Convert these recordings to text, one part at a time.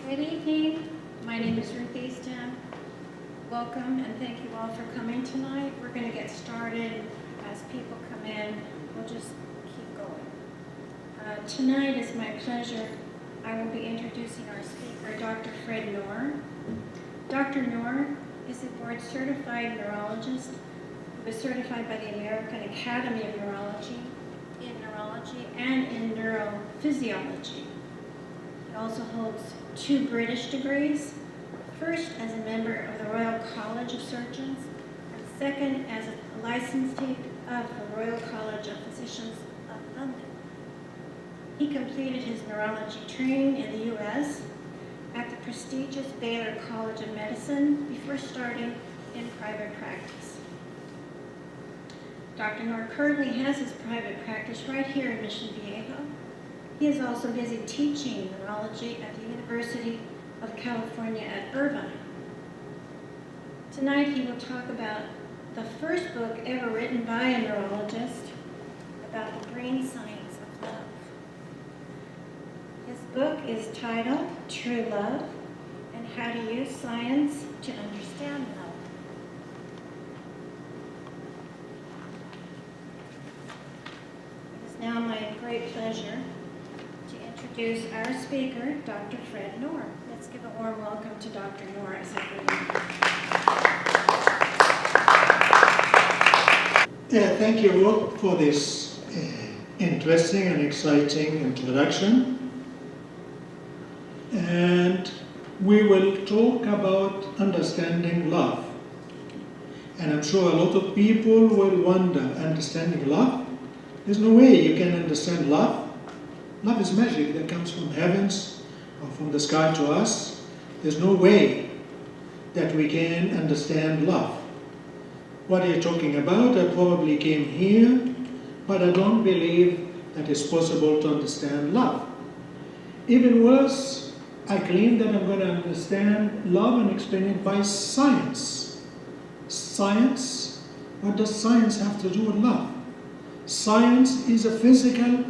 Good evening. My name is Ruth Easton. Welcome and thank you all for coming tonight. We're going to get started. As people come in, we'll just keep going. Tonight is my pleasure. I will be introducing our speaker, Dr. Fred Nour. Dr. Nour is a board-certified neurologist who is certified by the American Academy of Neurology in neurology and in neurophysiology. He also holds 2 British degrees, first as a member of the Royal College of Surgeons, and second as a licensee of the Royal College of Physicians of London. He completed his neurology training in the US at the prestigious Baylor College of Medicine before starting in private practice. Dr. Nour currently has his private practice right here in Mission Viejo. He is also busy teaching neurology at the University of California at Irvine. Tonight he will talk about the first book ever written by a neurologist about the brain science of love. His book is titled True Love and How to Use Science to Understand Love. It is now my great pleasure to introduce our speaker, Dr. Fred Nour. Let's give a warm welcome to Dr. Nour as Thank you, Ruth, for this interesting and exciting introduction. And we will talk about understanding love. And I'm sure a lot of people will wonder, understanding love? There's no way you can understand love. Love is magic that comes from heavens or from the sky to us. There's no way that we can understand love. What are you talking about? I probably came here, but I don't believe that it's possible to understand love. Even worse, I claim that I'm going to understand love and explain it by science. Science? What does science have to do with love? Science is a physical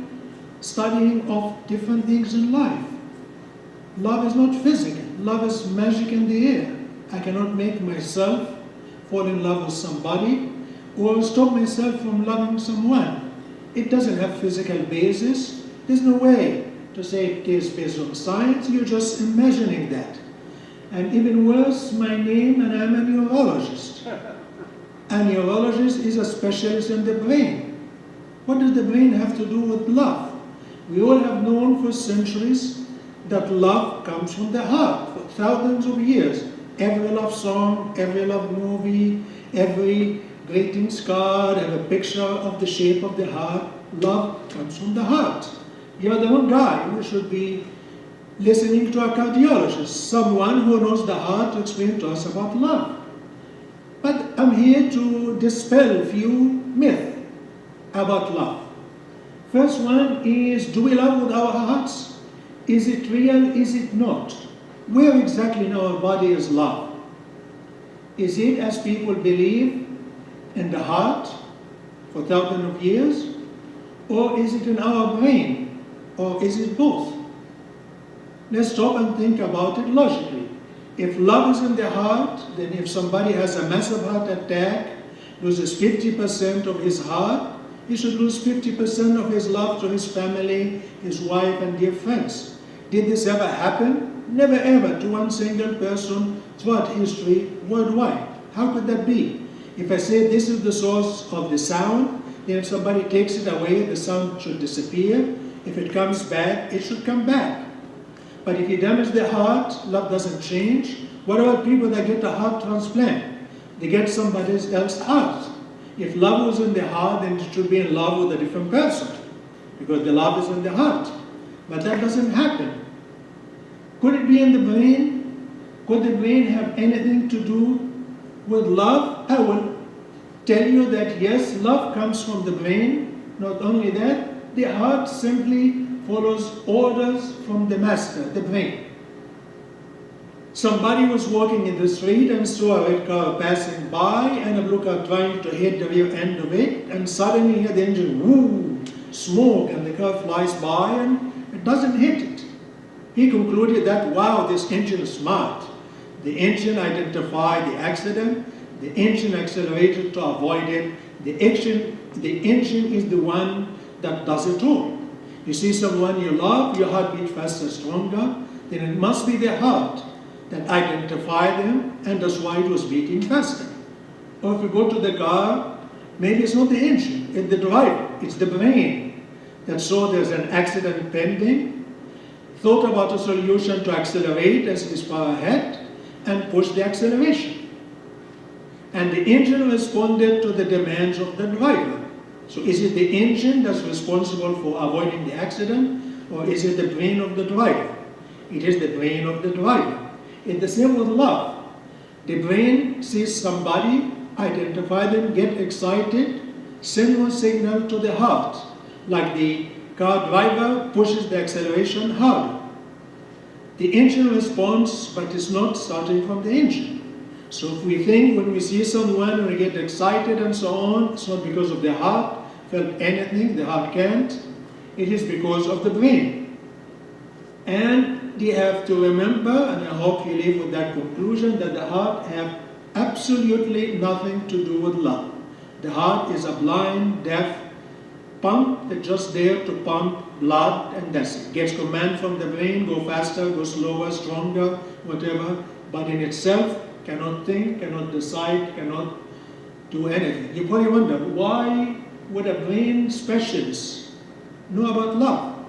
studying of different things in life. Love is not physical. Love is magic in the air. I cannot make myself fall in love with somebody or stop myself from loving someone. It doesn't have physical basis. There's no way to say it is based on science. You're just imagining that. And even worse, my name, and I'm a neurologist. A neurologist is a specialist in the brain. What does the brain have to do with love? We all have known for centuries that love comes from the heart for thousands of years. Every love song, every love movie, every greetings card have a picture of the shape of the heart. Love comes from the heart. You're the one guy who should be listening to a cardiologist, someone who knows the heart to explain to us about love. But I'm here to dispel a few myths about love. First one is, do we love with our hearts? Is it real? Is it not? Where exactly in our body is love? Is it, as people believe, in the heart for thousands of years? Or is it in our brain? Or is it both? Let's stop and think about it logically. If love is in the heart, then if somebody has a massive heart attack, loses 50% of his heart, he should lose 50% of his love to his family, his wife, and dear friends. Did this ever happen? Never ever to one single person throughout history worldwide. How could that be? If I say this is the source of the sound, then if somebody takes it away, the sound should disappear. If it comes back, it should come back. But if you damage the heart, love doesn't change. What about people that get a heart transplant? They get somebody else's heart. If love was in the heart, then it should be in love with a different person, because the love is in the heart. But that doesn't happen. Could it be in the brain? Could the brain have anything to do with love? I will tell you that yes, love comes from the brain. Not only that, the heart simply follows orders from the master, the brain. Somebody was walking in the street and saw a red car passing by, and a blue car trying to hit the rear end of it, and suddenly the engine, whoo, smoke, and the car flies by and it doesn't hit it. He concluded that, wow, this engine is smart. The engine identified the accident, the engine accelerated to avoid it, the engine is the one that does it all. You see someone you love, your heart beats faster, stronger, then it must be the heart that identified them, and that's why it was beating faster. Or if you go to the car, maybe it's not the engine, it's the driver, it's the brain that saw there's an accident pending, thought about a solution to accelerate as it is far ahead, and pushed the acceleration. And the engine responded to the demands of the driver. So is it the engine that's responsible for avoiding the accident, or is it the brain of the driver? It is the brain of the driver. It's the same with love. The brain sees somebody, identify them, get excited, send a signal to the heart, like the car driver pushes the acceleration harder. The engine responds, but it's not starting from the engine. So if we think when we see someone, we get excited and so on, it's not because of the heart, felt anything, the heart can't. It is because of the brain. And you have to remember, and I hope you live with that conclusion, that the heart has absolutely nothing to do with love. The heart is a blind, deaf pump that's just there to pump blood, and that's it. Gets command from the brain, go faster, go slower, stronger, whatever, but in itself cannot think, cannot decide, cannot do anything. You probably wonder, why would a brain specialist know about love?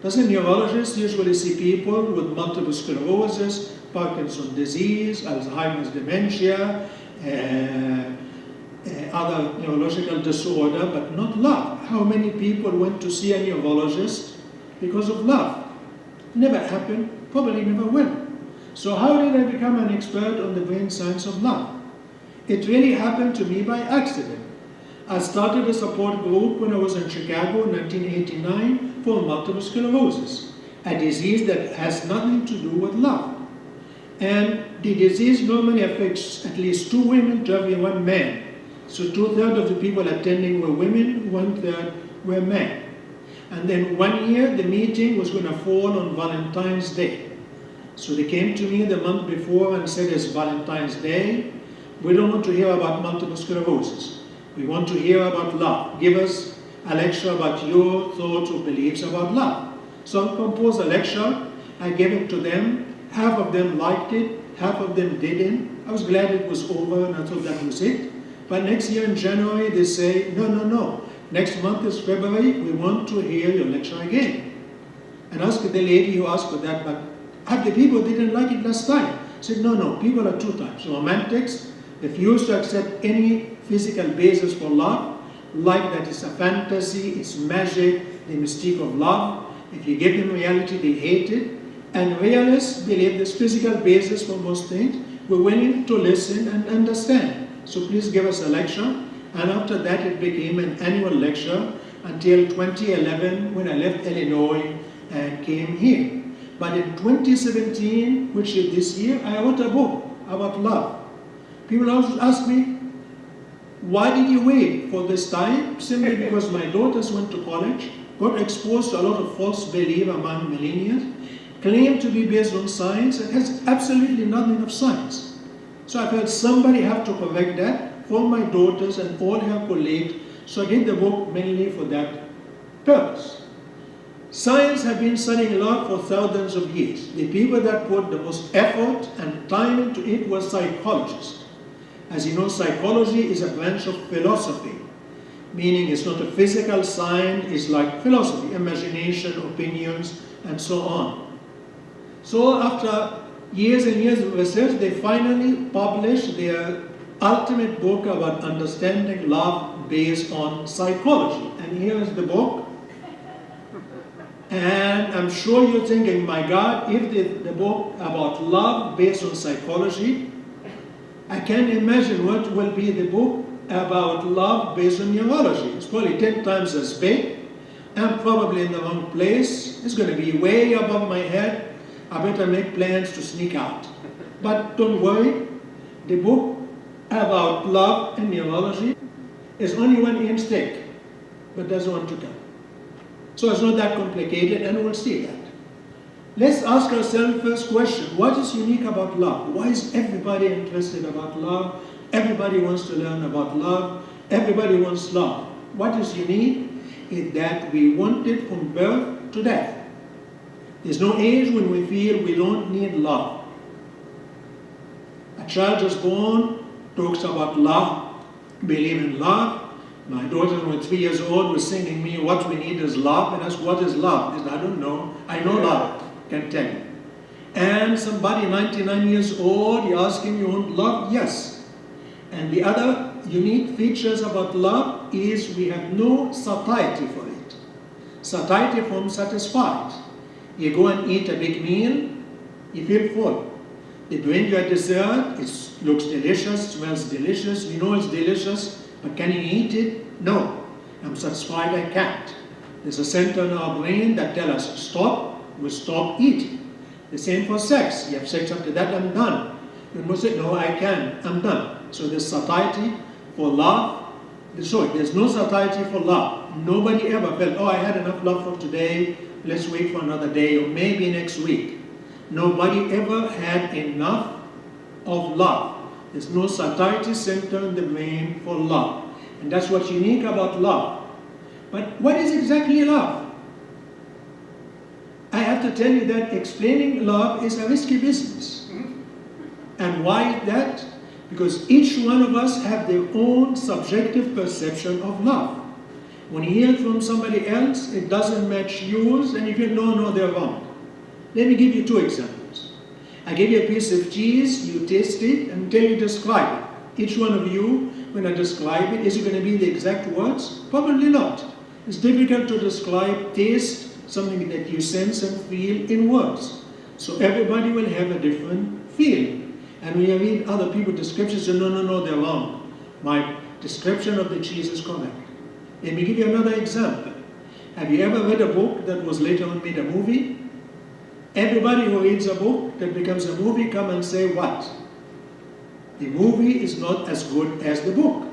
Doesn't neurologists usually see people with multiple sclerosis, Parkinson's disease, Alzheimer's dementia, other neurological disorder, but not love? How many people went to see a neurologist because of love? Never happened, probably never will. So how did I become an expert on the brain science of love? It really happened to me by accident. I started a support group when I was in Chicago in 1989 for multiple sclerosis, a disease that has nothing to do with love. And the disease normally affects at least 2 women to every 1 man. So 2/3 of the people attending were women, 1/3 were men. And then 1 year the meeting was going to fall on Valentine's Day. So they came to me the month before and said, it's Valentine's Day. We don't want to hear about multiple sclerosis. We want to hear about love. Give us a lecture about your thoughts or beliefs about love. So I composed a lecture. I gave it to them. Half of them liked it. Half of them didn't. I was glad it was over and I thought that was it. But next year in January, they say, no. Next month is February. We want to hear your lecture again. And I asked the lady who asked for that, but half the people didn't like it last time. I said, no, people are 2 types. Romantics refuse to accept any physical basis for love, like that it's a fantasy, it's magic, the mystique of love. If you give them reality, they hate it. And realists believe there's physical basis for most things. We're willing to listen and understand. So please give us a lecture. And after that, it became an annual lecture until 2011 when I left Illinois and came here. But in 2017, which is this year, I wrote a book about love. People always ask me, why did you wait for this time? Simply because my daughters went to college, got exposed to a lot of false belief among millennials, claimed to be based on science, and has absolutely nothing of science. So I felt somebody had to correct that for my daughters and all her colleagues, so I did the book mainly for that purpose. Science has been studying love for thousands of years. The people that put the most effort and time into it were psychologists. As you know, psychology is a branch of philosophy, meaning it's not a physical science, it's like philosophy, imagination, opinions, and so on. So after years and years of research, they finally published their ultimate book about understanding love based on psychology. And here is the book. And I'm sure you're thinking, my God, if the book about love based on psychology, I can't imagine what will be the book about love based on neurology. It's probably 10 times as big. I'm probably in the wrong place. It's going to be way above my head. I better make plans to sneak out. But don't worry, the book about love and neurology is only 1 inch thick, but doesn't want to come. So it's not that complicated, and we'll see that. Let's ask ourselves first question, what is unique about love? Why is everybody interested about love? Everybody wants to learn about love. Everybody wants love. What is unique is that we want it from birth to death. There's no age when we feel we don't need love. A child just born talks about love, believe in love. My daughter, when 3 years old, was singing me, what we need is love. And I asked, what is love? I said, I don't know. I know love. Can tell you. And somebody 99 years old, you ask him, you want love? Yes. And the other unique features about love is we have no satiety for it. Satiety from satisfied. You go and eat a big meal, you feel full. They bring you a dessert, it looks delicious, smells delicious, you know it's delicious, but can you eat it? No. I'm satisfied, I can't. There's a center in our brain that tells us, stop, we stop eating. The same for sex. You have sex, after that I'm done. You must say, no, I can't, I'm done. So there's satiety for love. Sorry, there's no satiety for love. Nobody ever felt, oh, I had enough love for today, let's wait for another day, or maybe next week. Nobody ever had enough of love. There's no satiety center in the brain for love. And that's what's unique about love. But what is exactly love? I have to tell you that explaining love is a risky business. And why is that? Because each one of us have their own subjective perception of love. When you hear it from somebody else, it doesn't match yours, and you feel, no, they're wrong. Let me give you 2 examples. I give you a piece of cheese, you taste it, and until you describe it. Each one of you, when I describe it, is it going to be the exact words? Probably not. It's difficult to describe taste, something that you sense and feel in words. So everybody will have a different feeling. And when you read other people's descriptions, you say, no, they're wrong. My description of the cheese is correct. Let me give you another example. Have you ever read a book that was later on made a movie? Everybody who reads a book that becomes a movie come and say what? The movie is not as good as the book.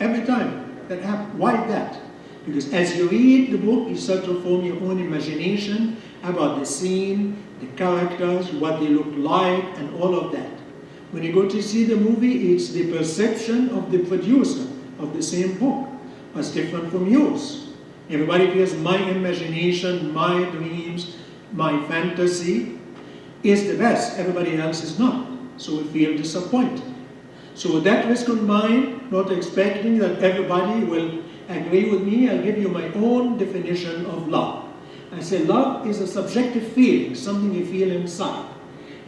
Every time that happens. Why that? Because as you read the book, you start to form your own imagination about the scene, the characters, what they look like, and all of that. When you go to see the movie, it's the perception of the producer of the same book. What's different from yours. Everybody feels my imagination, my dreams, my fantasy is the best. Everybody else is not. So we feel disappointed. So with that risk in mind, not expecting that everybody will agree with me, I'll give you my own definition of love. I say love is a subjective feeling, something you feel inside.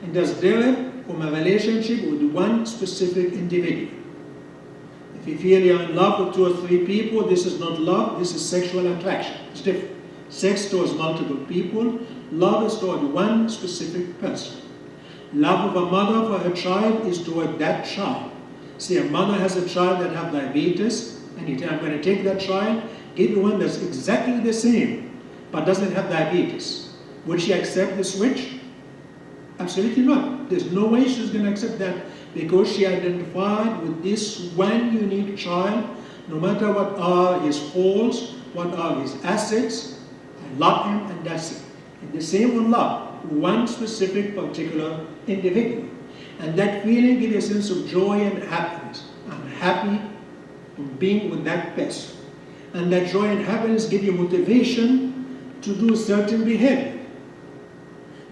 And does derive from a relationship with one specific individual. If you feel you're in love with 2 or 3 people, this is not love, this is sexual attraction. It's different. Sex towards multiple people, love is toward one specific person. Love of a mother for her child is toward that child. See, a mother has a child that has diabetes, and you tell, I'm going to take that child, give you one that's exactly the same, but doesn't have diabetes. Would she accept the switch? Absolutely not. There's no way she's going to accept that, because she identified with this one unique child, no matter what are his faults, what are his assets. I love him, and that's it. And the same with love, one specific particular individual. And that feeling gives you a sense of joy and happiness. I'm happy from being with that person. And that joy and happiness give you motivation to do certain behavior.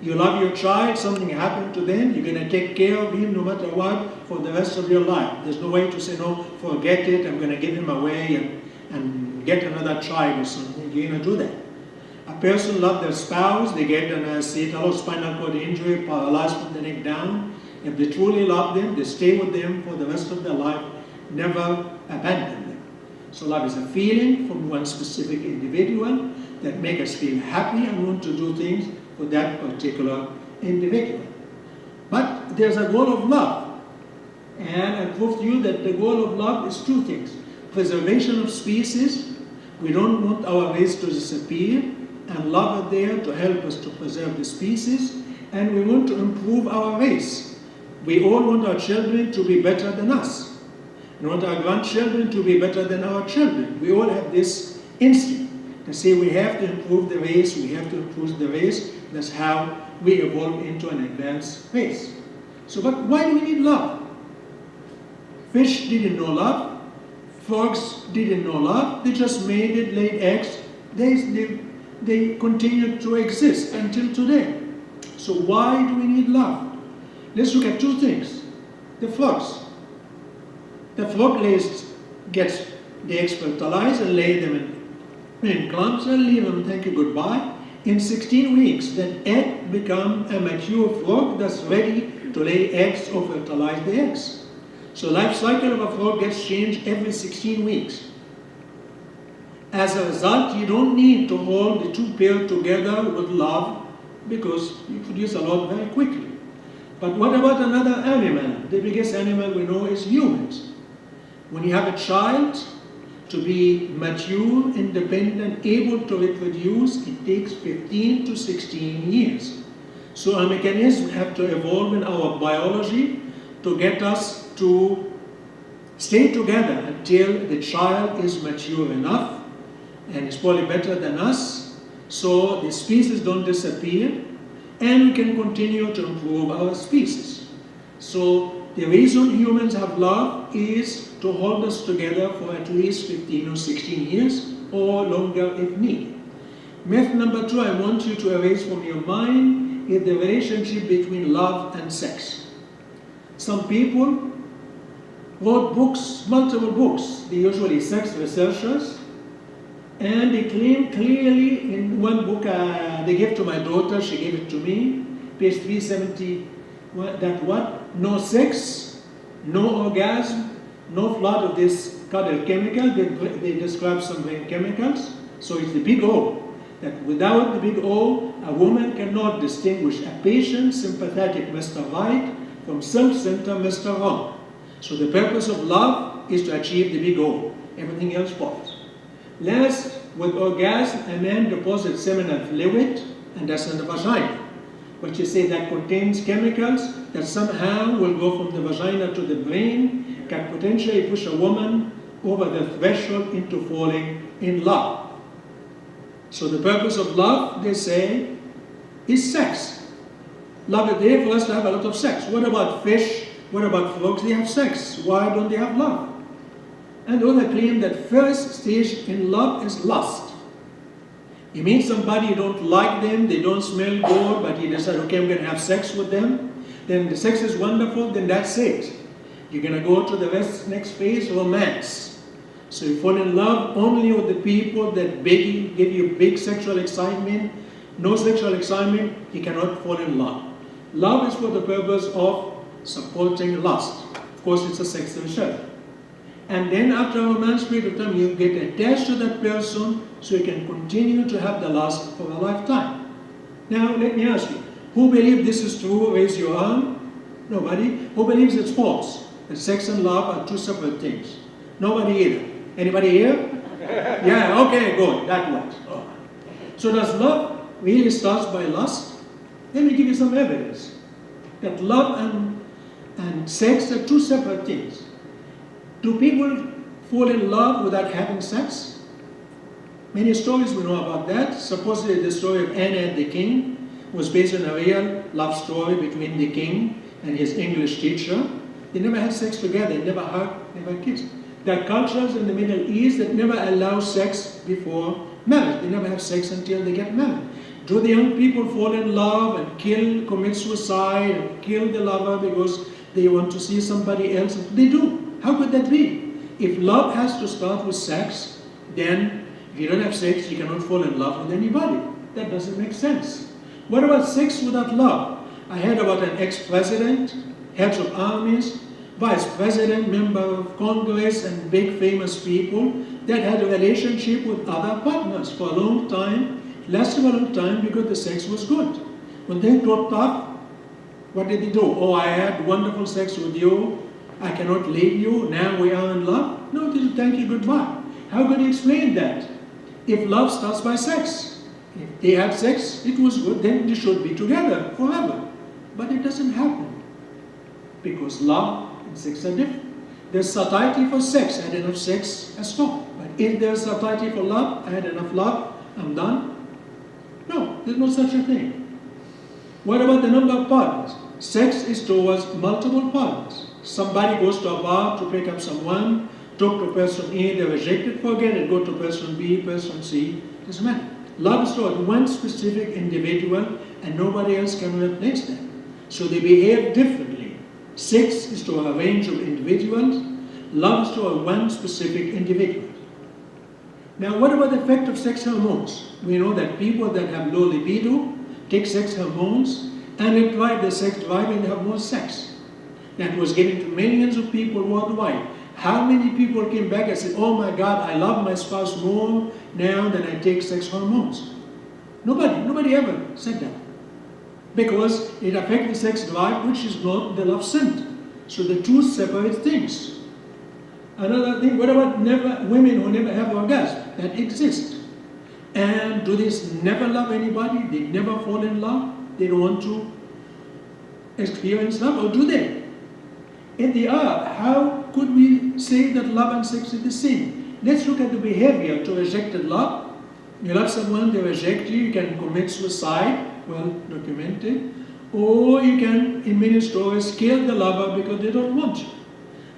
You love your child, something happened to them, you're going to take care of him no matter what for the rest of your life. There's no way to say, no, forget it, I'm going to give him away and get another child or something. You're going to do that. A person loves their spouse, they get an spinal cord injury, paralyzed from the neck down. If they truly love them, they stay with them for the rest of their life, never abandon them. So love is a feeling from one specific individual that makes us feel happy and want to do things for that particular individual. But there's a goal of love. And I prove to you that the goal of love is 2 things. Preservation of species. We don't want our race to disappear, and love is there to help us to preserve the species. And we want to improve our race. We all want our children to be better than us. We want our grandchildren to be better than our children. We all have this instinct to say we have to improve the race, we have to improve the race. That's how we evolve into an advanced race. So, but why do we need love? Fish didn't know love. Frogs didn't know love. They just made it, laid eggs. They continued to exist until today. So why do we need love? Let's look at two things. The frogs. The frog gets the eggs fertilized and lay them in clumps and leave them, thank you, goodbye. In 16 weeks, that egg becomes a mature frog that's ready to lay eggs or fertilize the eggs. So life cycle of a frog gets changed every 16 weeks. As a result, you don't need to hold the two pairs together with love because you produce a lot very quickly. But what about another animal? The biggest animal we know is humans. When you have a child, to be mature, independent, able to reproduce, it takes 15 to 16 years. So a mechanism have to evolve in our biology to get us to stay together until the child is mature enough and is probably better than us, so the species don't disappear and we can continue to improve our species. So the reason humans have love is to hold us together for at least 15 or 16 years or longer if needed. Myth number 2 I want you to erase from your mind is the relationship between love and sex. Some people wrote books, multiple books, they're usually sex researchers, and they claim clearly in one book they gave to my daughter, she gave it to me, page 370, that what? No sex, no orgasm, no flood of this cuddle chemical. They describe some brain chemicals. So it's the big O. That without the big O, a woman cannot distinguish a patient, sympathetic Mr. Right from self-centered Mr. Wrong. So the purpose of love is to achieve the big O. Everything else falls. Last, with orgasm, a man deposits seminal fluid, and that's in the vagina. But you say that contains chemicals that somehow will go from the vagina to the brain, can potentially push a woman over the threshold into falling in love. So the purpose of love, they say, is sex. Love is there for us to have a lot of sex. What about fish? What about frogs? They have sex. Why don't they have love? And others claim that first stage in love is lust. You meet somebody, you don't like them, they don't smell good, but you decide, okay, I'm going to have sex with them. Then the sex is wonderful, then that's it. You're going to go to the next phase, romance. So you fall in love only with the people that give you big sexual excitement. No sexual excitement, you cannot fall in love. Love is for the purpose of supporting lust. Of course, it's a sex itself. And then after a romance period of time, you get attached to that person so you can continue to have the lust for a lifetime. Now, let me ask you, who believes this is true? Raise your arm. Nobody. Who believes it's false? That sex and love are two separate things? Nobody either. Anybody here? Yeah, okay, good. That works. Oh. So does love really start by lust? Let me give you some evidence that love and sex are two separate things. Do people fall in love without having sex? Many stories we know about that. Supposedly the story of Anna and the King was based on a real love story between the king and his English teacher. They never had sex together, they never hugged, never kissed. There are cultures in the Middle East that never allow sex before marriage. They never have sex until they get married. Do the young people fall in love and commit suicide and kill the lover because they want to see somebody else? They do. How could that be? If love has to start with sex, then if you don't have sex, you cannot fall in love with anybody. That doesn't make sense. What about sex without love? I heard about an ex-president, heads of armies, vice president, member of Congress, and big famous people that had a relationship with other partners for a long time, lasted a long time because the sex was good. When things got tough, what did they do? Oh, I had wonderful sex with you, I cannot leave you, now we are in love? No, they thank you, goodbye. How could you explain that? If love starts by sex, if they had sex, it was good, then they should be together forever. But it doesn't happen because love and sex are different. There's satiety for sex, I had enough sex, I stop. But if there's satiety for love, I had enough love, I'm done. No, there's no such a thing. What about the number of partners? Sex is towards multiple partners. Somebody goes to a bar to pick up someone, talk to person A, they're rejected, forget it, go to person B, person C, doesn't matter. Love is toward one specific individual and nobody else can replace them. So they behave differently. Sex is to a range of individuals, love is to a one specific individual. Now what about the effect of sex hormones? We know that people that have low libido take sex hormones and they drive the sex drive and they have more sex. That was given to millions of people worldwide. How many people came back and said, oh my God, I love my spouse more now than I take sex hormones? Nobody ever said that. Because it affects the sex drive, which is not the love center. So the two separate things. Another thing, what about women who never have orgasm? That exists. And do they never love anybody? They never fall in love? They don't want to experience love, or do they? If they are, how could we say that love and sex is the same? Let's look at the behavior to rejected love. You love someone, they reject you, you can commit suicide, well documented, or you can, in many stories, kill the lover because they don't want you.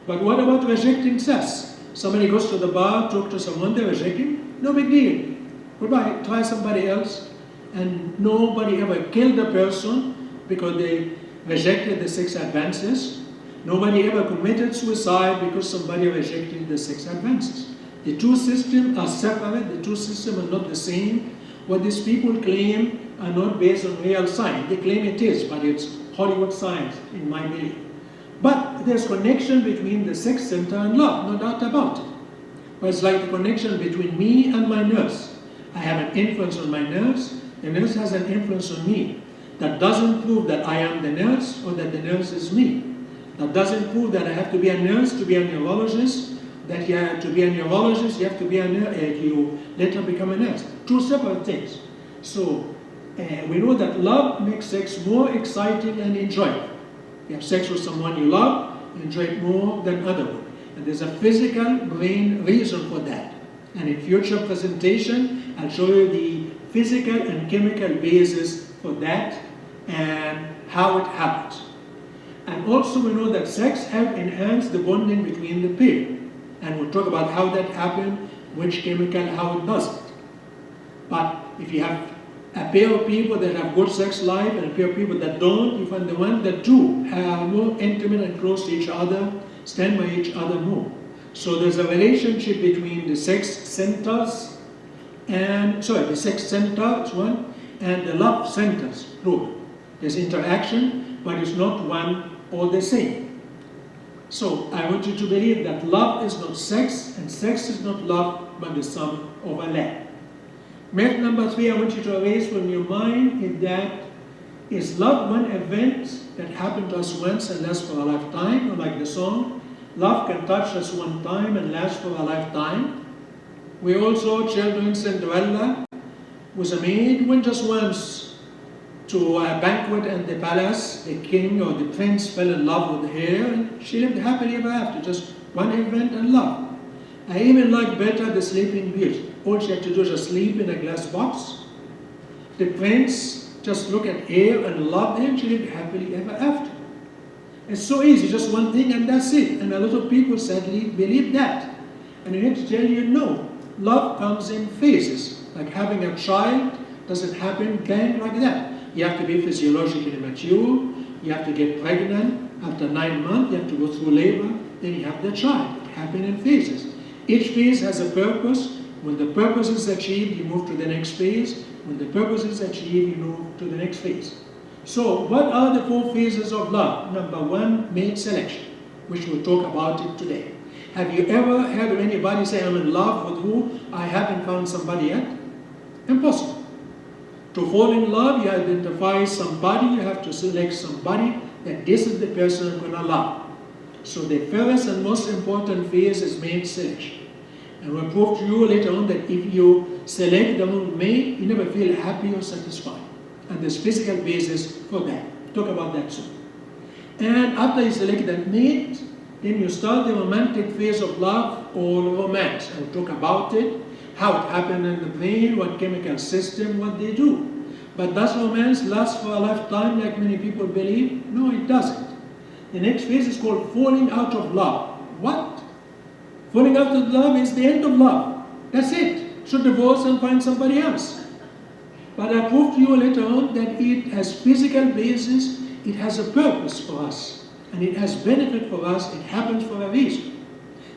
But what about rejecting sex? Somebody goes to the bar, talk to someone, they reject him, no big deal. Goodbye, try somebody else. And nobody ever killed a person because they rejected the sex advances. Nobody ever committed suicide because somebody rejected the sex advances. The two systems are separate, the two systems are not the same. What these people claim are not based on real science. They claim it is, but it's Hollywood science, in my belief. But there's connection between the sex center and love, no doubt about it. But it's like the connection between me and my nurse. I have an influence on my nurse, the nurse has an influence on me. That doesn't prove that I am the nurse or that the nurse is me. That doesn't prove that I have to be a nurse to be a neurologist, that you have to be a neurologist, you have to be a nurse, you later become a nurse. Two separate things. So we know that love makes sex more exciting and enjoyable. You have sex with someone you love, you enjoy it more than other one. And there's a physical brain reason for that. And in future presentation, I'll show you the physical and chemical basis for that and how it happens. And also we know that sex helps enhance the bonding between the pair. And we'll talk about how that happens, which chemical, how it does it. But if you have a pair of people that have good sex life and a pair of people that don't, you find the one that do are more intimate and close to each other, stand by each other more. So there's a relationship between the sex centers and, the sex center is one, and the love centers, plural. There's interaction, but it's not one or the same. So I want you to believe that love is not sex, and sex is not love, but the sum overlap. Myth number 3 I want you to erase from your mind is that, is love one event that happened to us once and lasts for a lifetime, or like the song, love can touch us one time and last for a lifetime. We also, children, Cinderella was a maid, went just once to a banquet in the palace. The king or the prince fell in love with her, and she lived happily ever after, just one event and love. I even like better the Sleeping Beauty. All she had to do was just sleep in a glass box. The prince just looked at her and loved her, and she lived happily ever after. It's so easy, just one thing and that's it. And a lot of people sadly believe that. And I need to tell you, no. Love comes in phases. Like having a child doesn't happen bang like that. You have to be physiologically mature. You have to get pregnant. After 9 months, you have to go through labor. Then you have the child. It happens in phases. Each phase has a purpose. When the purpose is achieved, you move to the next phase. When the purpose is achieved, you move to the next phase. So, what are the 4 phases of love? Number 1, mate selection, which we'll talk about it today. Have you ever heard of anybody say, I'm in love with who? I haven't found somebody yet? Impossible. To fall in love, you identify somebody, you have to select somebody, that this is the person I'm going to love. So the first and most important phase is mate selection. And we'll prove to you later on that if you select the wrong mate, you never feel happy or satisfied. And there's physical basis for that. Talk about that soon. And after you select that mate, then you start the romantic phase of love or romance. I'll talk about it, how it happens in the brain, what chemical system, what they do. But does romance last for a lifetime like many people believe? No, it doesn't. The next phase is called falling out of love. What? Falling out of love is the end of love. That's it. Should divorce and find somebody else. But I prove to you later on that it has physical basis, it has a purpose for us, and it has benefit for us, it happens for a reason.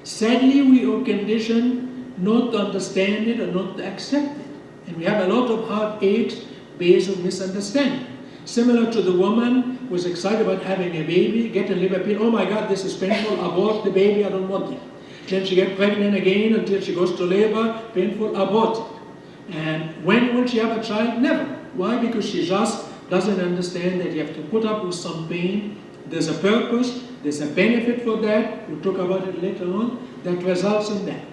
Sadly, we are conditioned not to understand it or not to accept it. And we have a lot of heartaches based on misunderstanding. Similar to the woman who was excited about having a baby, get a liver pill, oh my God, this is painful, abort the baby, I don't want it. Then she gets pregnant again until she goes to labor, painful, abort it. And when will she have a child? Never. Why? Because she just doesn't understand that you have to put up with some pain. There's a purpose, there's a benefit for that, we'll talk about it later on, that results in that.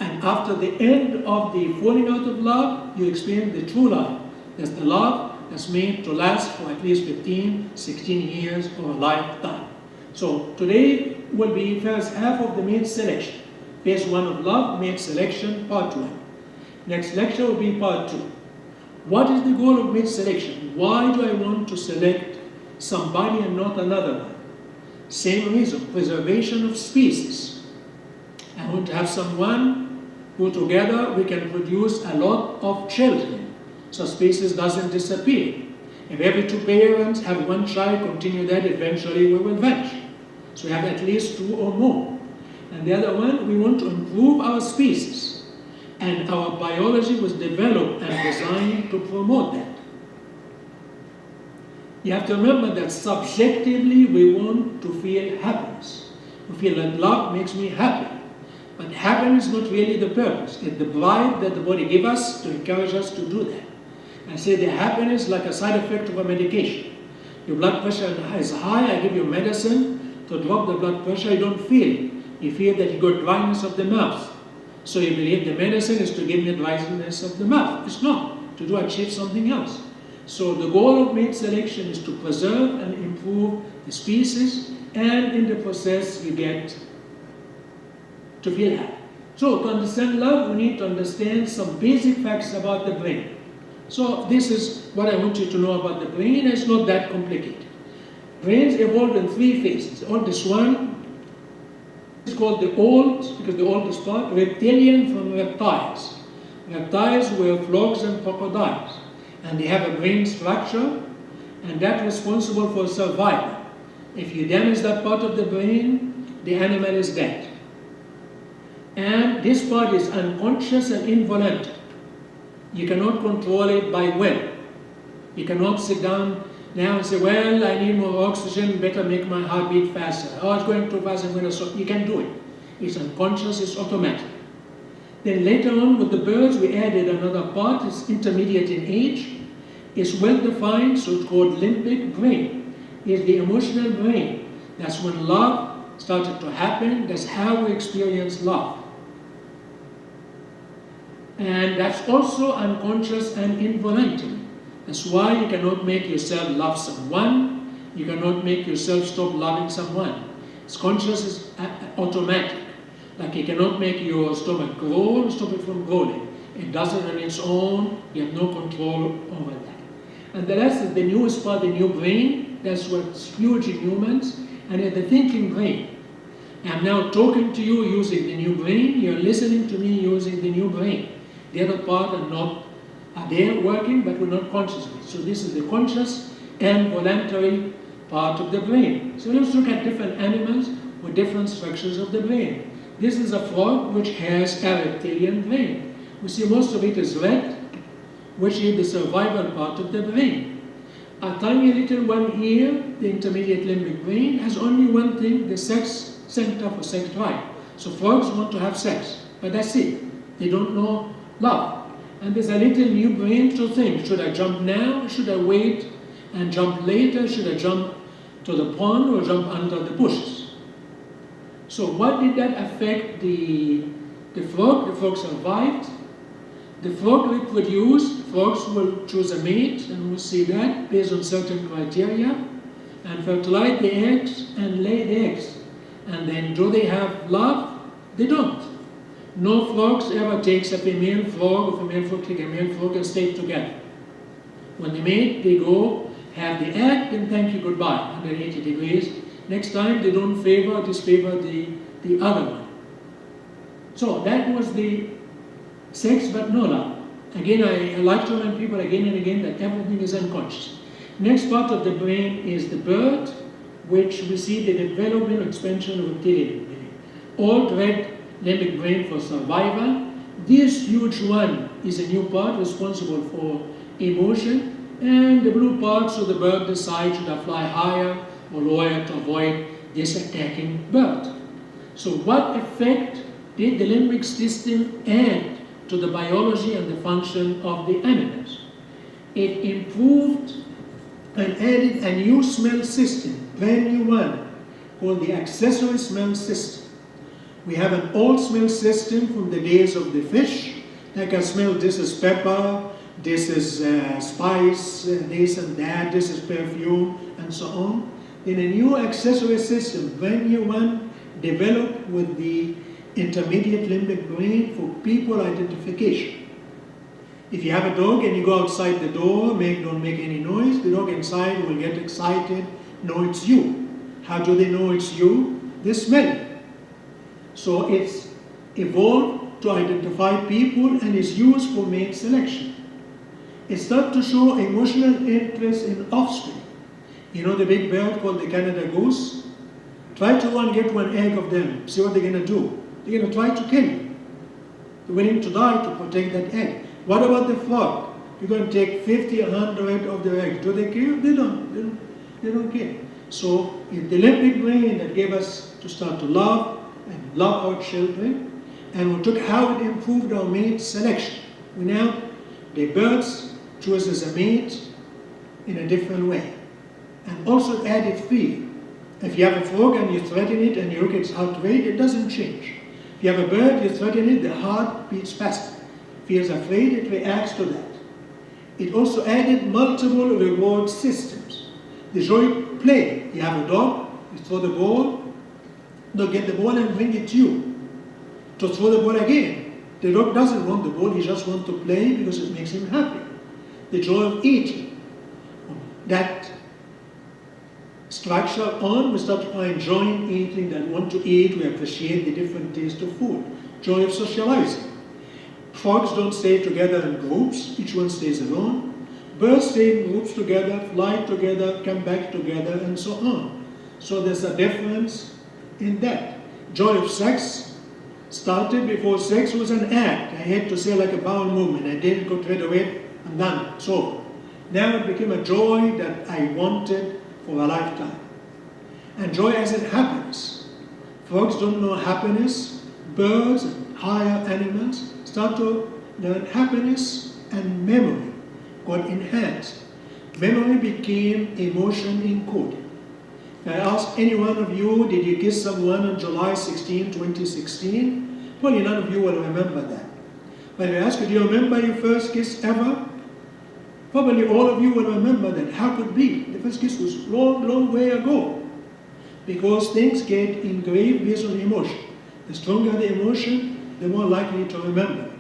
And after the end of the falling out of love, you experience the true love. That's the love that's made to last for at least 15, 16 years or a lifetime. So today will be first half of the mate selection. Phase 1 of love, mate selection, part 1. Next lecture will be part 2. What is the goal of mate selection? Why do I want to select somebody and not another one? Same reason, preservation of species. I want to have someone who together we can produce a lot of children, so species doesn't disappear. If every 2 parents have 1 child, continue that, eventually we will vanish. So we have at least 2 or more. And the other one, we want to improve our species. And our biology was developed and designed to promote that. You have to remember that subjectively we want to feel happiness. We feel that love makes me happy. But happiness is not really the purpose. It's the bribe that the body gives us to encourage us to do that. I say the happiness is like a side effect of a medication. Your blood pressure is high, I give you medicine to drop the blood pressure, you don't feel it. You feel that you got dryness of the mouth. So you believe the medicine is to give me dryness of the mouth. It's not, to achieve something else. So the goal of mate selection is to preserve and improve the species, and in the process you get to feel happy. So to understand love, we need to understand some basic facts about the brain. So this is what I want you to know about the brain. It's not that complicated. Brains evolved in 3 phases. The oldest one is called the old, because the oldest part, reptilian from reptiles. Reptiles were frogs and crocodiles. And they have a brain structure, and that's responsible for survival. If you damage that part of the brain, the animal is dead. And this part is unconscious and involuntary. You cannot control it by will. You cannot sit down now and say, well, I need more oxygen, better make my heart beat faster. Oh, it's going too fast, I'm going to stop. You can do it. It's unconscious, it's automatic. Then later on with the birds, we added another part. It's intermediate in age. It's well defined, so it's called limbic brain. It's the emotional brain. That's when love started to happen. That's how we experience love. And that's also unconscious and involuntary. That's why you cannot make yourself love someone. You cannot make yourself stop loving someone. It's conscious, is automatic. Like you cannot make your stomach grow or stop it from growing. It does it on its own. You have no control over that. And the rest is the newest part, the new brain. That's what's huge in humans. And the thinking brain. I'm now talking to you using the new brain. You're listening to me using the new brain. The other part are there working, but we're not conscious of it. So this is the conscious and voluntary part of the brain. So let's look at different animals with different structures of the brain. This is a frog which has a reptilian brain. We see most of it is red, which is the survival part of the brain. A tiny little one here, the intermediate limbic brain, has only one thing, the sex center for sex drive. So frogs want to have sex, but that's it. They don't know love. And there's a little new brain to think, should I jump now, should I wait and jump later, should I jump to the pond or jump under the bushes? So what did that affect the frog? The frog survived. The frog reproduced. Frogs will choose a mate, and we'll see that based on certain criteria, and fertilize the eggs and lay the eggs. And then do they have love? They don't. No frogs ever takes a female frog or female frog take a male frog and stay together. When they mate, they go, have the act, and thank you, goodbye, 180 degrees. Next time they don't disfavor the other one. So that was the sex but no love. Again, I like to remind people again and again that everything is unconscious. Next part of the brain is the bird, which we see the development and expansion of reptilian brain. Old red limbic brain for survival. This huge one is a new part responsible for emotion, and the blue part, so the bird decides should I fly higher or lower to avoid this attacking bird. So what effect did the limbic system add to the biology and the function of the animals? It improved and added a new smell system, brand new one, called the accessory smell system. We have an old smell system from the days of the fish. Like I smell this is pepper, this is spice, this and that, this is perfume, and so on. Then a new accessory system, brand new one, developed with the intermediate limbic brain for people identification. If you have a dog and you go outside the door, don't make any noise, the dog inside will get excited, know it's you. How do they know it's you? They smell it. So it's evolved to identify people and is used for mate selection. It starts to show emotional interest in offspring. You know the big bird called the Canada goose? Try to go and get one egg of them. See what they're going to do. They're going to try to kill you. They're willing to die to protect that egg. What about the frog? You're going to take 50, 100 of their eggs. Do they care? They don't. They don't care. So it's the limbic brain that gave us to start to love and love our children. And we took how it improved our mate selection. We now, the birds chooses a mate in a different way. And also added fear. If you have a frog and you threaten it and you look at its heart rate, it doesn't change. If you have a bird, you threaten it, the heart beats faster. If he is afraid, it reacts to that. It also added multiple reward systems. The joy play. You have a dog, you throw the ball, they'll get the ball and bring it to you. To throw the ball again. The dog doesn't want the ball, he just wants to play because it makes him happy. The joy of eating. That structure on, we start to find joy in eating, that want to eat, we appreciate the different taste of food. Joy of socializing. Frogs don't stay together in groups, each one stays alone. Birds stay in groups together, fly together, come back together, and so on. So there's a difference in that. Joy of sex started before sex was an act. I had to say like a bowel movement. I didn't go straight away, I'm done, it's over. Now it became a joy that I wanted for a lifetime. And joy as it happens. Frogs don't know happiness. Birds and higher animals start to learn happiness, and memory got enhanced. Memory became emotion encoded. If I ask any one of you, did you kiss someone on July 16, 2016? Probably none of you will remember that. But if I ask you, do you remember your first kiss ever? Probably all of you will remember that. How could it be? The first kiss was long, long way ago. Because things get engraved based on emotion. The stronger the emotion, the more likely to remember it.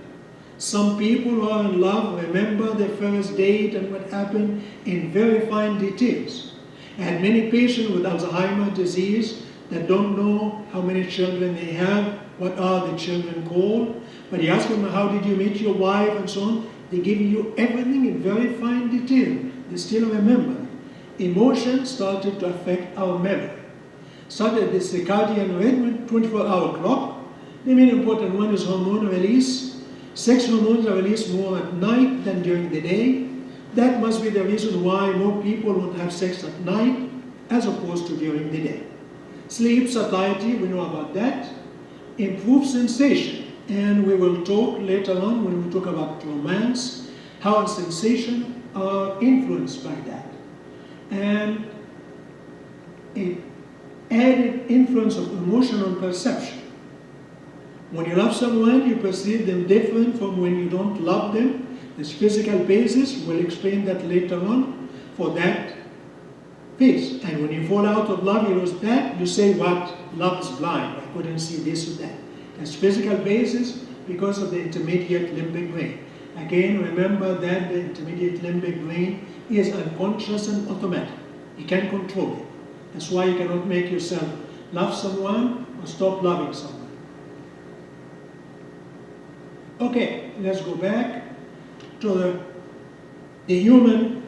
Some people who are in love remember their first date and what happened in very fine details. I had many patients with Alzheimer's disease that don't know how many children they have, what are the children called. But you ask them, how did you meet your wife and so on? They give you everything in very fine detail. They still remember. Emotion started to affect our memory. Started the circadian rhythm, 24-hour clock. The main important one is hormone release. Sex hormones are released more at night than during the day. That must be the reason why more people want to have sex at night as opposed to during the day. Sleep, satiety, we know about that. Improved sensation. And we will talk later on when we talk about romance, how sensation are influenced by that. And it added influence of emotion on perception. When you love someone, you perceive them different from when you don't love them. This physical basis, we'll explain that later on, for that phase. And when you fall out of love, you lose that, you say what? Love is blind, I couldn't see this or that. That's physical basis because of the intermediate limbic brain. Again, remember that the intermediate limbic brain is unconscious and automatic. You can't control it. That's why you cannot make yourself love someone or stop loving someone. Okay, let's go back to the human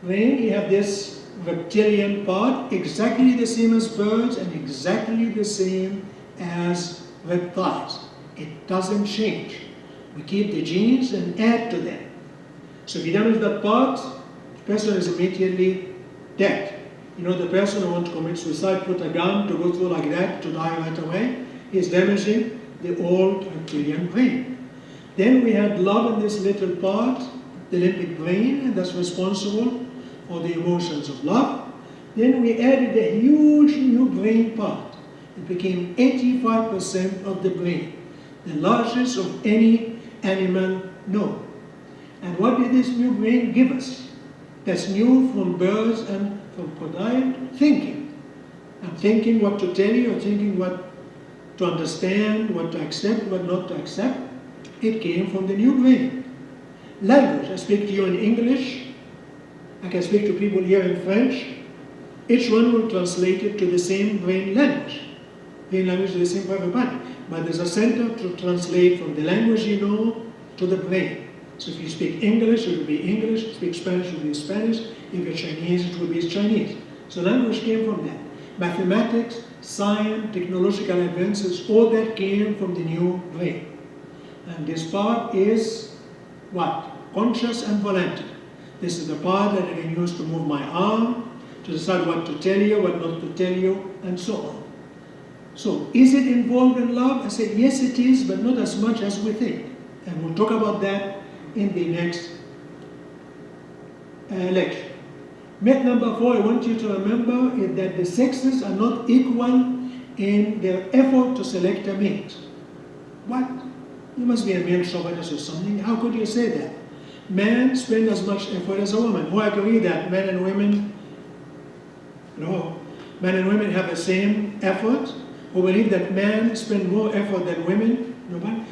brain. You have this reptilian part, exactly the same as birds and exactly the same as reptiles. It doesn't change. We keep the genes and add to them. So if you damage that part, the person is immediately dead. You know, the person who wants to commit suicide, put a gun to go through like that, to die right away, is damaging the old reptilian brain. Then we had love in this little part, the limbic brain, and that's responsible for the emotions of love. Then we added a huge new brain part. It became 85% of the brain, the largest of any animal known. And what did this new brain give us? That's new from birds and from crocodile, thinking. I'm thinking what to tell you, I'm thinking what to understand, what to accept, what not to accept. It came from the new brain. Language, I speak to you in English, I can speak to people here in French. Each one will translate it to the same brain language. Brain language is the same for everybody. But there's a center to translate from the language you know to the brain. So if you speak English, it will be English. If you speak Spanish, it will be Spanish. If you're Chinese, it will be Chinese. So language came from that. Mathematics, science, technological advances, all that came from the new brain. And this part is what? Conscious and voluntary. This is the part that I can use to move my arm, to decide what to tell you, what not to tell you, and so on. So, is it involved in love? I said, yes it is, but not as much as we think. And we'll talk about that in the next lecture. Myth number 4, I want you to remember is that the sexes are not equal in their effort to select a mate. What? You must be a male chauvinist or something. How could you say that? Men spend as much effort as a woman. Who agree that men and women, no, men and women have the same effort? Who believe that men spend more effort than women? Nobody?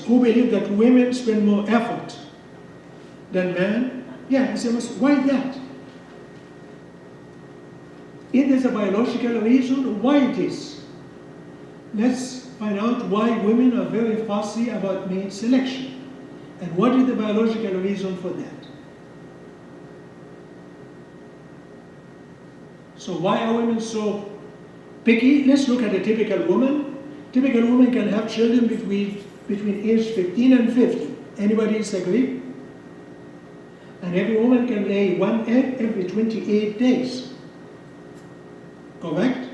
Who believe that women spend more effort than men? Yeah, you say, why that? It is a biological reason why it is. Let's find out why women are very fussy about mate selection. And what is the biological reason for that? So why are women so picky? Let's look at a typical woman. Typical woman can have children between age 15 and 50. Anybody disagree? And every woman can lay one egg every 28 days. Correct?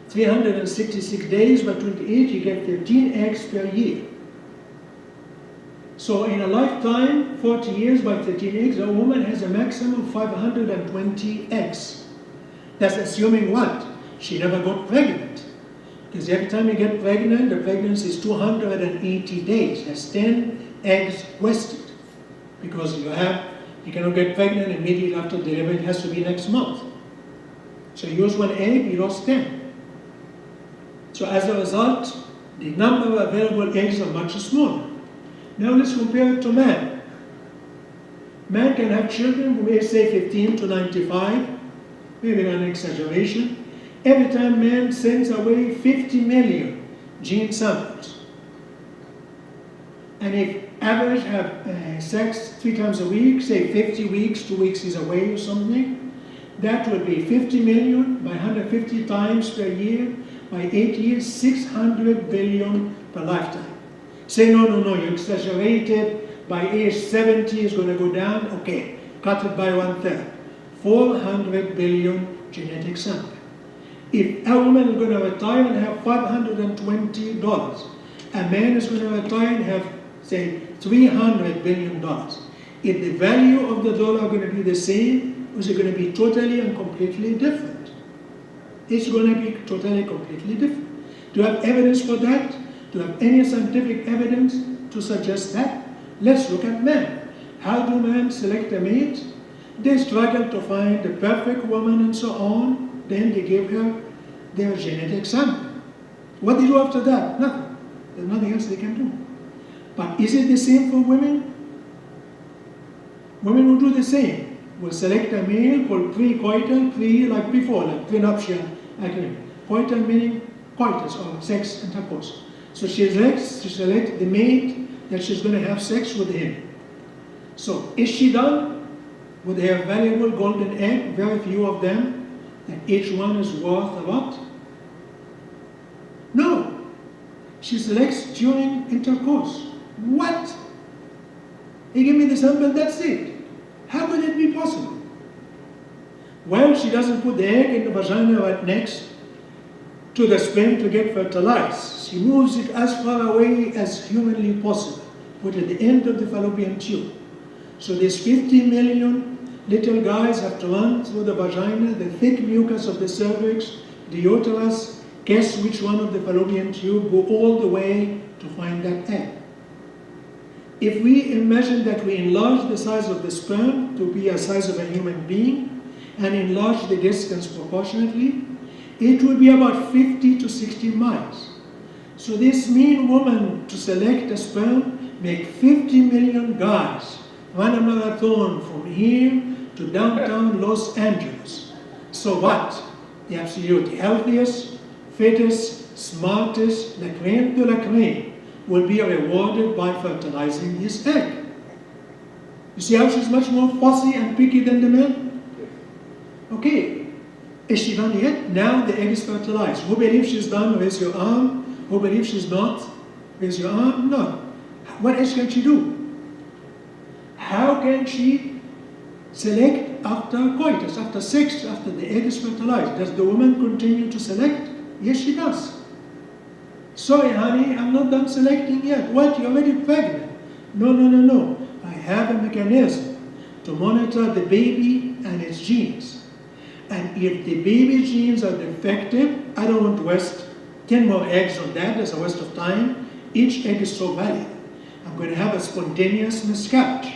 366 days by 28, you get 13 eggs per year. So in a lifetime, 40 years by 13 eggs, a woman has a maximum of 520 eggs. That's assuming what? She never got pregnant. Because every time you get pregnant, the pregnancy is 280 days. That's 10 eggs wasted. Because you cannot get pregnant immediately after delivery, it has to be next month. So you use one egg, you lost 10. So as a result, the number of available eggs are much smaller. Now let's compare it to man. Man can have children from age say 15 to 95, maybe not an exaggeration. Every time man sends away 50 million gene samples. And if average have sex 3 times a week, say 50 weeks, 2 weeks is away or something, that would be 50 million by 150 times per year, by 8 years, 600 billion per lifetime. Say, no, you exaggerated, by age 70 is going to go down, okay, cut it by 1/3. 400 billion genetic samples. If a woman is going to retire and have $520, a man is going to retire and have, say, $300 billion. Is the value of the dollar going to be the same, or is it going to be totally and completely different? It's going to be totally, completely different. Do you have evidence for that? Do you have any scientific evidence to suggest that? Let's look at men. How do men select a mate? They struggle to find the perfect woman and so on. Then they give her their genetic sample. What do you do after that? Nothing. There's nothing else they can do. But is it the same for women? Women will do the same. Will select a male called pre-coital, like before, like prenuptial agreement. Coital meaning coitus or sex intercourse. So she selects the mate that she's going to have sex with him. So is she done with her valuable golden egg, very few of them, and each one is worth a lot? No. She selects during intercourse. What? He gave me the sample, that's it. How could it be possible? Well, she doesn't put the egg in the vagina right next to the sperm to get fertilized. She moves it as far away as humanly possible, put at the end of the fallopian tube. So these 50 million little guys have to run through the vagina, the thick mucus of the cervix, the uterus, guess which one of the fallopian tube, go all the way to find that egg. If we imagine that we enlarge the size of the sperm to be the size of a human being and enlarge the distance proportionately, it would be about 50 to 60 miles. So this mean woman to select a sperm make 50 million guys run a marathon from here to downtown Los Angeles. So what? The absolute healthiest, fittest, smartest, la crème de la crème, will be rewarded by fertilizing his egg. You see how she's much more fussy and picky than the man? Okay, is she done yet? Now the egg is fertilized. Who believes she's done? Raise your arm. Who believes she's not? Raise your arm. No. What else can she do? How can she select after coitus, after sex, after the egg is fertilized? Does the woman continue to select? Yes, she does. Sorry, honey, I'm not done selecting yet. What? You're already pregnant. No. I have a mechanism to monitor the baby and its genes. And if the baby genes are defective, I don't want to waste 10 more eggs on that. That's a waste of time. Each egg is so valuable. I'm going to have a spontaneous miscarriage.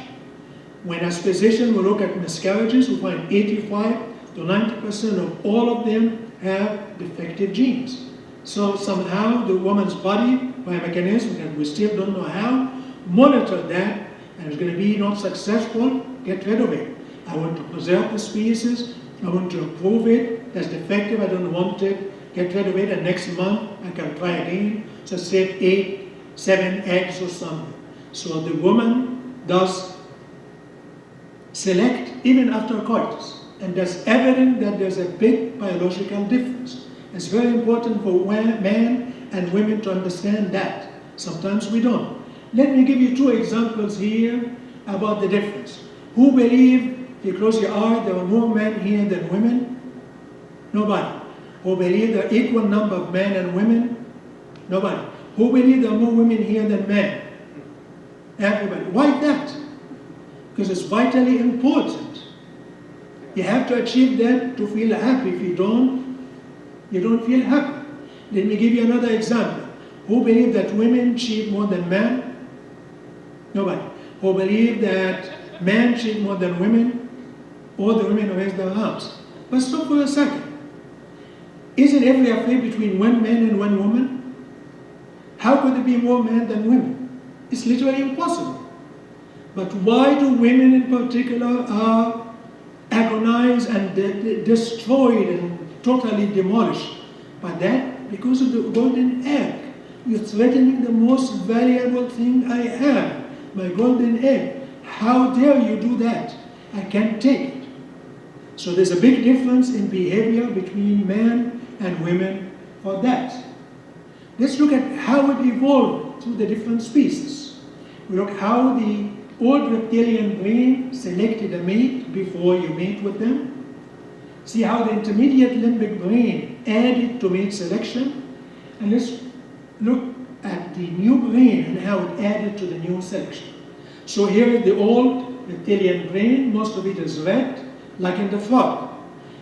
When as physician we look at miscarriages, we find 85 to 90% of all of them have defective genes. So somehow the woman's body, by a mechanism that we still don't know how, monitor that, and it's going to be not successful, get rid of it. I want to preserve the species, I want to improve it, that's defective, I don't want it, get rid of it, and next month I can try again, so save 8, 7 eggs or something. So the woman does select even after coitus, and there's evidence that there's a big biological difference. It's very important for men and women to understand that. Sometimes we don't. Let me give you 2 examples here about the difference. Who believe, if you close your eye, there are more men here than women? Nobody. Who believe there are equal number of men and women? Nobody. Who believe there are more women here than men? Everybody. Why that? Because it's vitally important. You have to achieve that to feel happy. If you don't feel happy. Let me give you another example. Who believe that women cheat more than men? Nobody. Who believe that men cheat more than women? All the women raise their arms. But stop for a second. Isn't every affair between one man and one woman? How could there be more men than women? It's literally impossible. But why do women in particular are agonized and destroyed and totally demolished by that? Because of the golden egg. You're threatening the most valuable thing I have, my golden egg. How dare you do that? I can't take it. So there's a big difference in behavior between men and women for that. Let's look at how it evolved through the different species. We look how the old reptilian brain selected a mate before you mate with them. See how the intermediate limbic brain added to mate selection. And let's look at the new brain and how it added to the new selection. So here is the old reptilian brain. Most of it is red, like in the frog.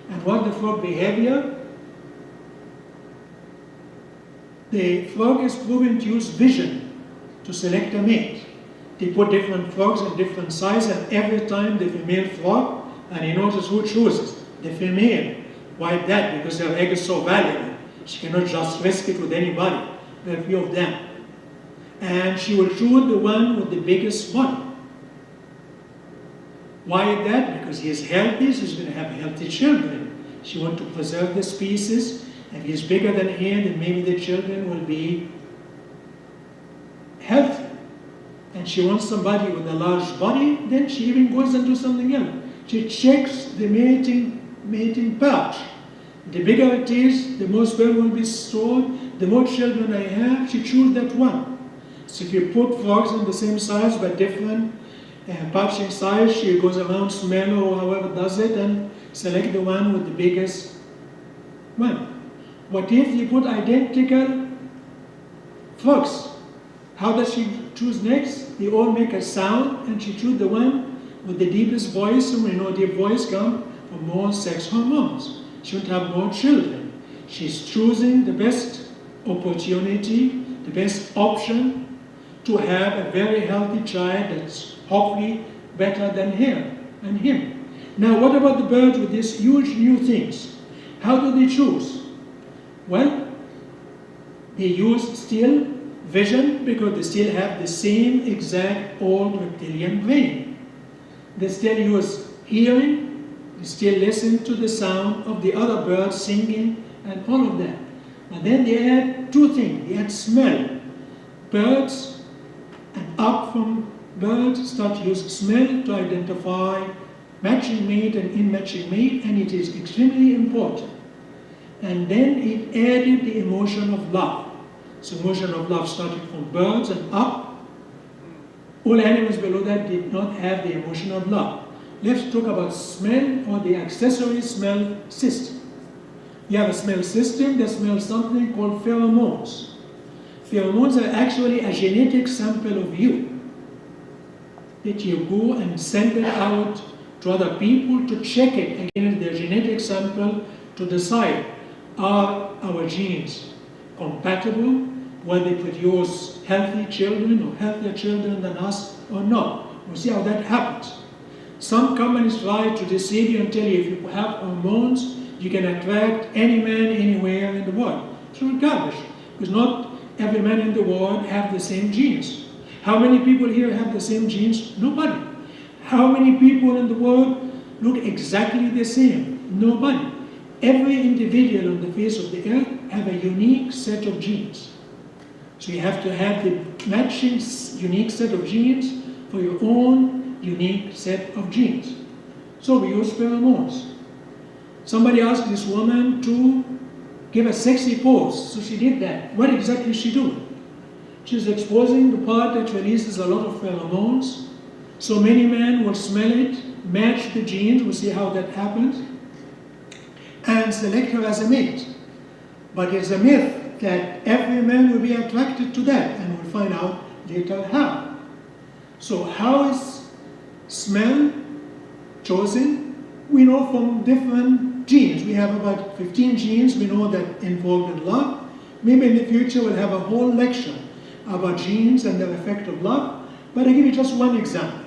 And what the frog behavior? The frog is proven to use vision to select a mate. They put different frogs in different sizes, and every time the female frog, and you notice who chooses? The female. Why that? Because her egg is so valuable. She cannot just risk it with anybody. There are few of them. And she will choose the one with the biggest body. Why is that? Because he is healthy, so he's going to have healthy children. She wants to preserve the species. If he's bigger than her, then maybe the children will be healthy. And she wants somebody with a large body, then she even goes and does something else. She checks the mating pouch. The bigger it is, the more sperm will be stored. The more children I have, she chooses that one. So if you put frogs in the same size but different pouching size, she goes around, smell or however does it, and select the one with the biggest one. What if you put identical frogs? How does she choose next? They all make a sound, and she chooses the one with the deepest voice, and we know deep voice comes from more sex hormones. She would have more children. She's choosing the best opportunity, the best option to have a very healthy child that's hopefully better than her and him. Now, what about the birds with these huge new things? How do they choose? Well, they use still vision because they still have the same exact old reptilian brain. They still use hearing, they still listen to the sound of the other birds singing and all of that. But then they add two things. They add smell. Birds and up from birds start to use smell to identify matching mate and in-matching mate, and it is extremely important. And then it added the emotion of love. So emotion of love started from birds and up. All animals below that did not have the emotion of love. Let's talk about smell or the accessory smell system. You have a smell system that smells something called pheromones. Pheromones are actually a genetic sample of you that you go and send it out to other people to check it against their genetic sample to decide, are our genes compatible, will they produce healthy children or healthier children than us or not? We'll see how that happens. Some companies try to deceive you and tell you if you have hormones, you can attract any man anywhere in the world. It's not garbage, because not every man in the world have the same genes. How many people here have the same genes? Nobody. How many people in the world look exactly the same? Nobody. Every individual on the face of the earth have a unique set of genes. So you have to have the matching unique set of genes for your own unique set of genes. So we use pheromones. Somebody asked this woman to give a sexy pose, so she did that. What exactly is she doing? She's exposing the part that releases a lot of pheromones. So many men will smell it, match the genes, we'll see how that happens, and select her as a mate. But it's a myth that every man will be attracted to that, and we'll find out later how. So how is smell chosen? We know from different genes. We have about 15 genes we know that involved in love. Maybe in the future we'll have a whole lecture about genes and their effect of love. But I'll give you just one example.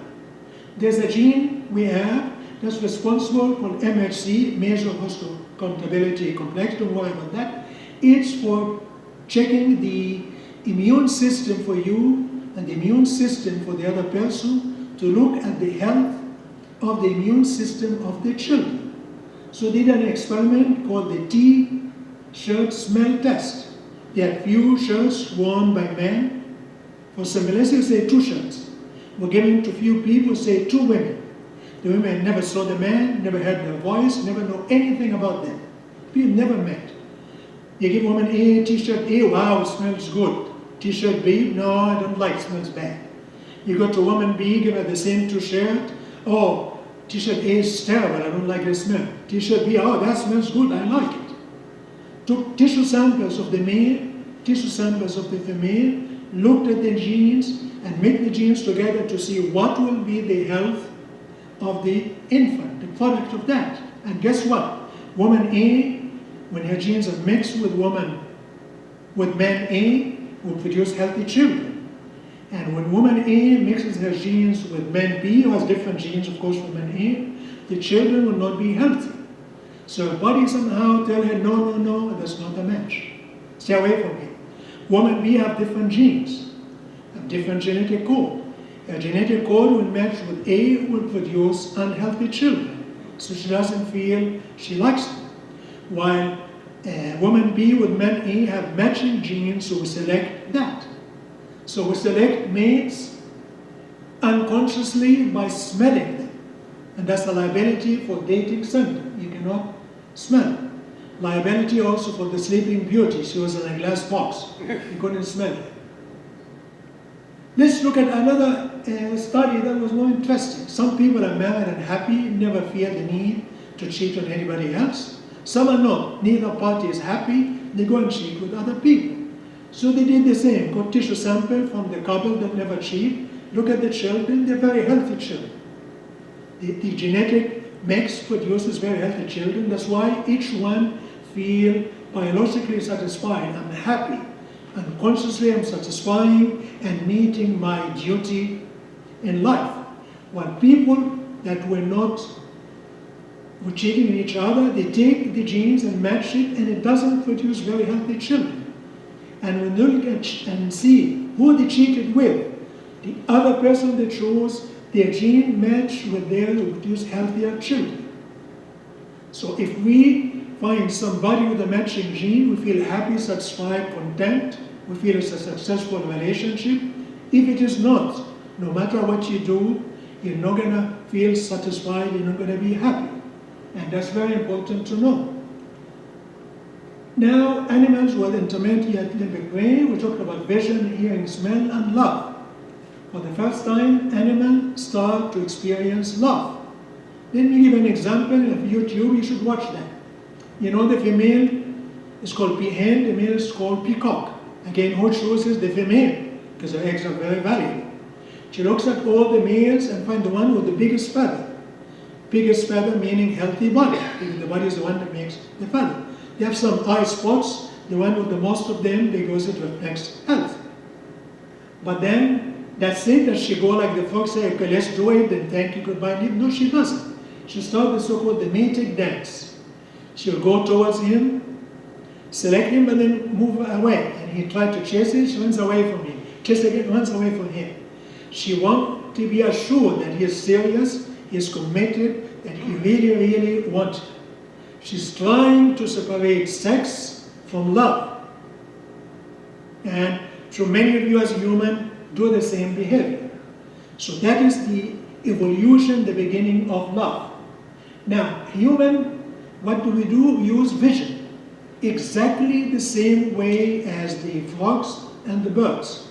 There's a gene we have that's responsible for MHC, major histocompatibility complex. Don't worry about that. It's for checking the immune system for you and the immune system for the other person to look at the health of the immune system of the children. So they did an experiment called the Tshirt smell test. They had few shirts worn by men. For simplicity, say 2 shirts. Were given to few people, say 2 women. The women never saw the man, never heard their voice, never know anything about them. People never met. You give woman A, T-shirt A, wow, it smells good. T-shirt B, no, I don't like, it smells bad. You go to woman B, give her the same 2 shirts. Oh, T-shirt A is terrible, I don't like the smell. T-shirt B, oh, that smells good, I like it. Took tissue samples of the male, tissue samples of the female, looked at the genes, and mixed the genes together to see what will be the health of the infant, the product of that. And guess what? Woman A, when her genes are mixed with man A, will produce healthy children. And when woman A mixes her genes with man B, who has different genes, of course, from man A, the children will not be healthy. So her body somehow tell her, no, no, no, that's not a match. Stay away from him. Woman B have different genes, have different genetic code. Her genetic code will match with A will produce unhealthy children, so she doesn't feel she likes them. While woman B with man A have matching genes, so we select that. So we select mates unconsciously by smelling them. And that's a liability for dating syndrome. You cannot smell. Liability also for the sleeping beauty. She was in a glass box. You couldn't smell her. Let's look at another study that was more interesting. Some people are married and happy, never feel the need to cheat on anybody else. Some are not. Neither party is happy. They go and cheat with other people. So they did the same. Got tissue sample from the couple that never cheat. Look at the children. They're very healthy children. The genetic mix produces very healthy children. That's why each one feel biologically satisfied. I'm happy. Unconsciously, I'm satisfying and meeting my duty in life. While people that were cheating on each other, they take the genes and match it, and it doesn't produce very healthy children. And when they look at and see who they cheated with, the other person they chose, their gene match with theirs will produce healthier children. So if we find somebody with a matching gene, we feel happy, satisfied, content, we feel it's a successful relationship. If it is not, no matter what you do, you're not going to feel satisfied, you're not going to be happy. And that's very important to know. Now, animals with intermediate limbic brain, we talked about vision, hearing, smell, and love. For the first time, animals start to experience love. Let me give an example of YouTube, you should watch that. You know the female is called peahen, the male is called peacock. Again, who chooses the female? Because her eggs are very valuable. She looks at all the males and finds the one with the biggest feather. Biggest feather meaning healthy body, because the body is the one that makes the feather. They have some eye spots, the one with the most of them, because it reflects health. But then, that's it, that she go like the fox, say, okay, let's do it, then thank you, goodbye. No, she doesn't. She starts the so-called the mating dance. She'll go towards him, select him, and then move away. And he tried to chase it, she runs away from him. Chase again, runs away from him. She wants to be assured that he is serious, he is committed, that he really, really wants her. She's trying to separate sex from love. And so many of you as human do the same behavior. So that is the evolution, the beginning of love. Now, human, what do? We use vision. Exactly the same way as the frogs and the birds.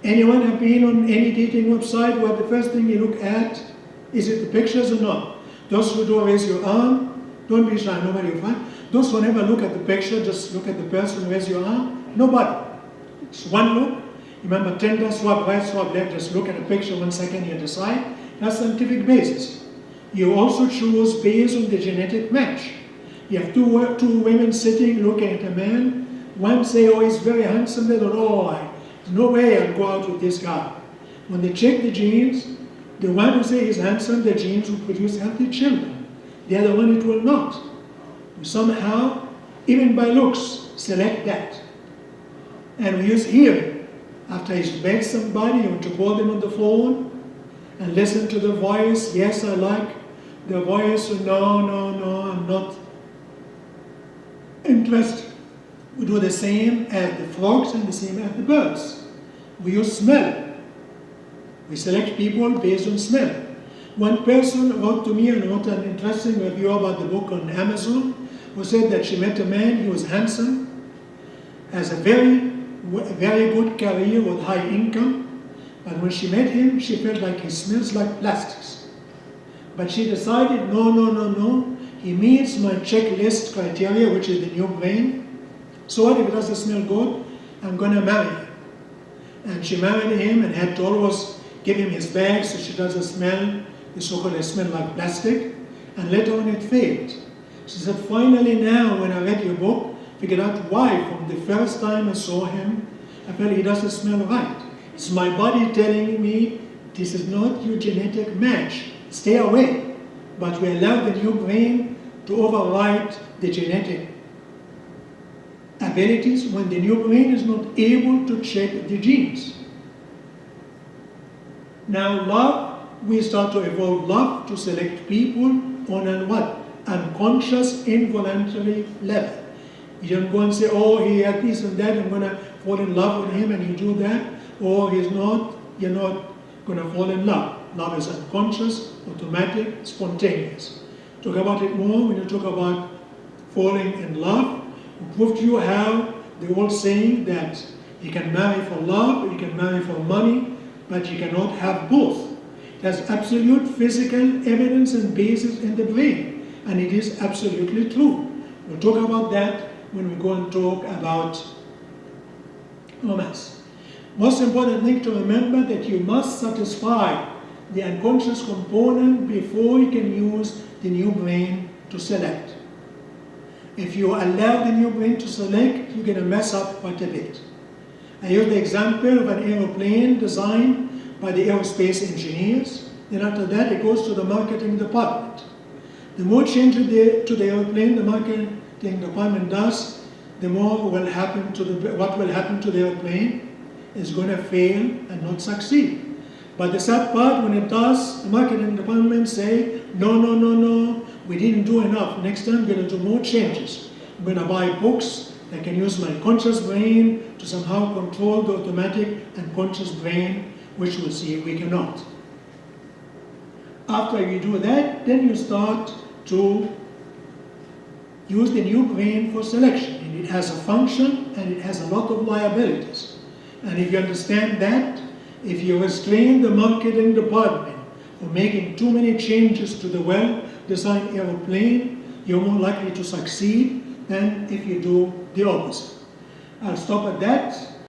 Anyone have been on any dating website where the first thing you look at, is it the pictures or not? Those who do, raise your arm. Don't be shy, nobody will find. Those who never look at the picture, just look at the person, raise your arm. Nobody. It's one look. Remember, tender, swap right, swap left, just look at the picture 1 second, you decide. That's scientific basis. You also choose based on the genetic match. You have two women sitting, looking at a man. One say, oh, he's very handsome. They don't, oh, there's no way I'll go out with this guy. When they check the genes, the one who say he's handsome, the genes will produce healthy children. The other one, it will not. We somehow, even by looks, select that. And we use hearing. After he's met somebody, you want to call them on the phone and listen to the voice. Yes, I like the voice. No, I'm not interested. We do the same as the frogs and the same as the birds. We use smell. We select people based on smell. One person wrote to me and wrote an interesting review about the book on Amazon, who said that she met a man, he was handsome, has a very good career with high income, but when she met him, she felt like he smells like plastics. But she decided, no, he meets my checklist criteria, which is the new brain. So what if it doesn't smell good? I'm going to marry him. And she married him and had to always give him his bag so she doesn't smell, the so-called smell like plastic. And later on it failed. She said, finally now when I read your book, figured out why from the first time I saw him, I felt he doesn't smell right. It's my body telling me, this is not your genetic match. Stay away. But we allow the new brain to override the genetic abilities when the new brain is not able to check the genes. Now love, we start to evolve love to select people on an what? Unconscious, involuntary level. You don't go and say, oh, he had this and that, I'm going to fall in love with him, and you do that. Or he's not, you're not going to fall in love. Love is unconscious, automatic, spontaneous. Talk about it more when you talk about falling in love. We prove to you how the old saying that you can marry for love, you can marry for money, but you cannot have both. There's absolute physical evidence and basis in the brain, and it is absolutely true. We'll talk about that when we go and talk about romance. Most important thing to remember that you must satisfy the unconscious component before you can use the new brain to select. If you allow the new brain to select, you're going to mess up quite a bit. I use the example of an aeroplane designed by the aerospace engineers. Then after that, it goes to the marketing department. The more changes to the airplane the marketing department does, the more will happen to what will happen to the airplane is going to fail and not succeed. But the sad part, when it does, the marketing department say, no, we didn't do enough. Next time, we're going to do more changes. I'm going to buy books that can use my conscious brain to somehow control the automatic and conscious brain, which we'll see we cannot. After you do that, then you start to use the new brain for selection. And it has a function and it has a lot of liabilities. And if you understand that, if you restrain the marketing department from making too many changes to the well-designed aeroplane, you're more likely to succeed than if you do the opposite. I'll stop at that.